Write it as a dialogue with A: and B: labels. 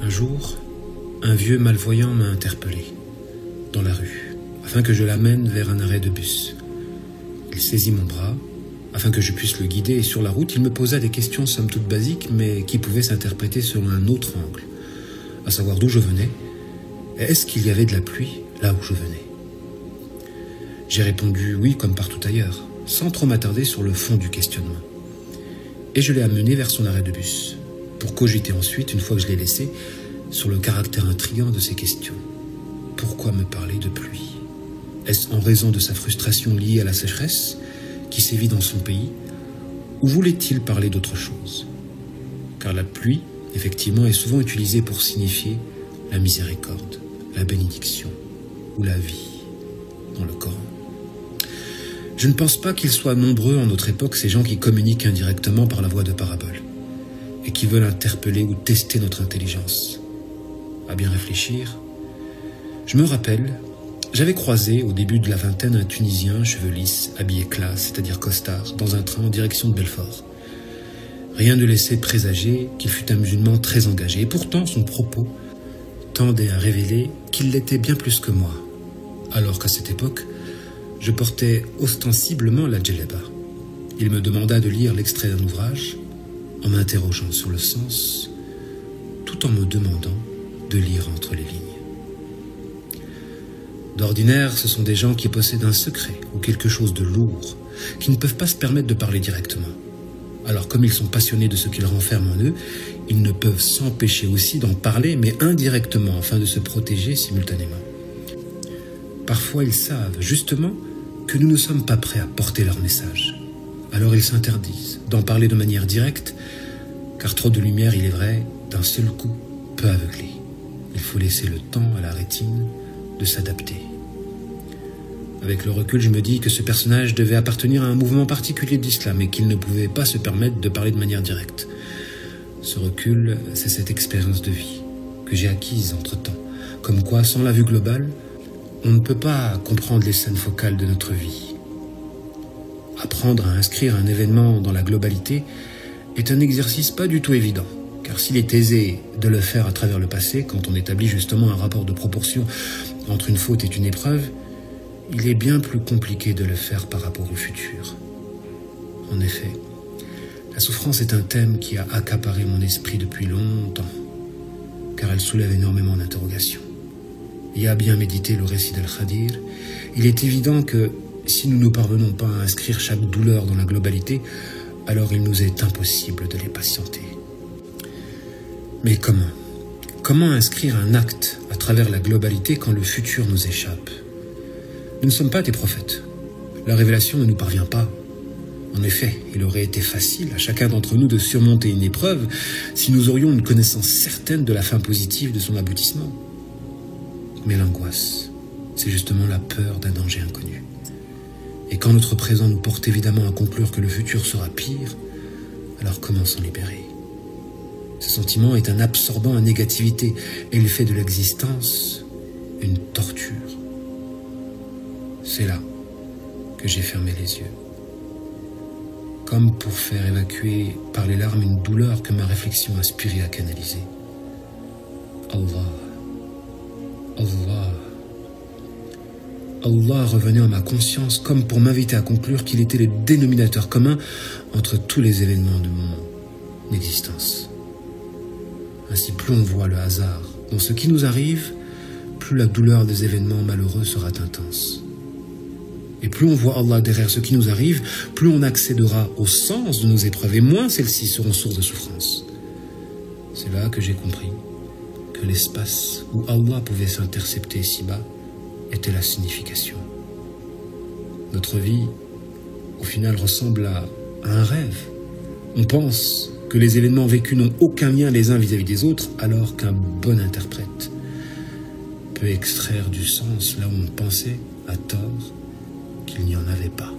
A: Un jour, un vieux malvoyant m'a interpellé, dans la rue, afin que je l'amène vers un arrêt de bus. Il saisit mon bras, afin que je puisse le guider, et sur la route, il me posa des questions somme toute basiques, mais qui pouvaient s'interpréter selon un autre angle, à savoir d'où je venais, et est-ce qu'il y avait de la pluie là où je venais. J'ai répondu oui comme partout ailleurs, sans trop m'attarder sur le fond du questionnement. Et je l'ai amené vers son arrêt de bus, pour cogiter ensuite, une fois que je l'ai laissé, sur le caractère intriguant de ces questions. Pourquoi me parler de pluie? Est-ce en raison de sa frustration liée à la sécheresse qui sévit dans son pays, ou voulait-il parler d'autre chose? Car la pluie, effectivement, est souvent utilisée pour signifier la miséricorde, la bénédiction ou la vie dans le Coran. Je ne pense pas qu'ils soient nombreux en notre époque, ces gens qui communiquent indirectement par la voie de paraboles et qui veulent interpeller ou tester notre intelligence. À bien réfléchir, je me rappelle, j'avais croisé au début de la vingtaine un Tunisien, cheveux lisses, habillé classe, c'est-à-dire costard, dans un train en direction de Belfort. Rien ne laissait présager qu'il fût un musulman très engagé, et pourtant son propos tendait à révéler qu'il l'était bien plus que moi, alors qu'à cette époque, je portais ostensiblement la djellaba. Il me demanda de lire l'extrait d'un ouvrage, en m'interrogeant sur le sens, tout en me demandant de lire entre les lignes. D'ordinaire, ce sont des gens qui possèdent un secret ou quelque chose de lourd, qui ne peuvent pas se permettre de parler directement. Alors, comme ils sont passionnés de ce qu'ils renferment en eux, ils ne peuvent s'empêcher aussi d'en parler, mais indirectement, afin de se protéger simultanément. Parfois, ils savent, justement, que nous ne sommes pas prêts à porter leur message. Alors, ils s'interdisent d'en parler de manière directe, car trop de lumière, il est vrai, d'un seul coup, peut aveugler. Il faut laisser le temps à la rétine de s'adapter. Avec le recul, je me dis que ce personnage devait appartenir à un mouvement particulier d'islam et qu'il ne pouvait pas se permettre de parler de manière directe. Ce recul, c'est cette expérience de vie que j'ai acquise entre-temps. Comme quoi, sans la vue globale, on ne peut pas comprendre les scènes focales de notre vie. Apprendre à inscrire un événement dans la globalité est un exercice pas du tout évident. Car s'il est aisé de le faire à travers le passé, quand on établit justement un rapport de proportion entre une faute et une épreuve, il est bien plus compliqué de le faire par rapport au futur. En effet, la souffrance est un thème qui a accaparé mon esprit depuis longtemps, car elle soulève énormément d'interrogations. Et à bien méditer le récit d'Al-Khadir, il est évident que si nous ne parvenons pas à inscrire chaque douleur dans la globalité, alors il nous est impossible de les patienter. Mais comment? Comment inscrire un acte à travers la globalité quand le futur nous échappe? Nous ne sommes pas des prophètes. La révélation ne nous parvient pas. En effet, il aurait été facile à chacun d'entre nous de surmonter une épreuve si nous aurions une connaissance certaine de la fin positive de son aboutissement. Mais l'angoisse, c'est justement la peur d'un danger inconnu. Et quand notre présent nous porte évidemment à conclure que le futur sera pire, alors comment s'en libérer? Ce sentiment est un absorbant à négativité et il fait de l'existence une torture. C'est là que j'ai fermé les yeux, comme pour faire évacuer par les larmes une douleur que ma réflexion aspirait à canaliser. Allah, Allah, Allah revenait à ma conscience comme pour m'inviter à conclure qu'il était le dénominateur commun entre tous les événements de mon existence. Ainsi, plus on voit le hasard dans ce qui nous arrive, plus la douleur des événements malheureux sera intense. Et plus on voit Allah derrière ce qui nous arrive, plus on accédera au sens de nos épreuves, et moins celles-ci seront sources de souffrance. C'est là que j'ai compris que l'espace où Allah pouvait s'intercepter si bas était la signification. Notre vie, au final, ressemble à un rêve. On pense que les événements vécus n'ont aucun lien les uns vis-à-vis des autres, alors qu'un bon interprète peut extraire du sens là où on pensait, à tort, qu'il n'y en avait pas.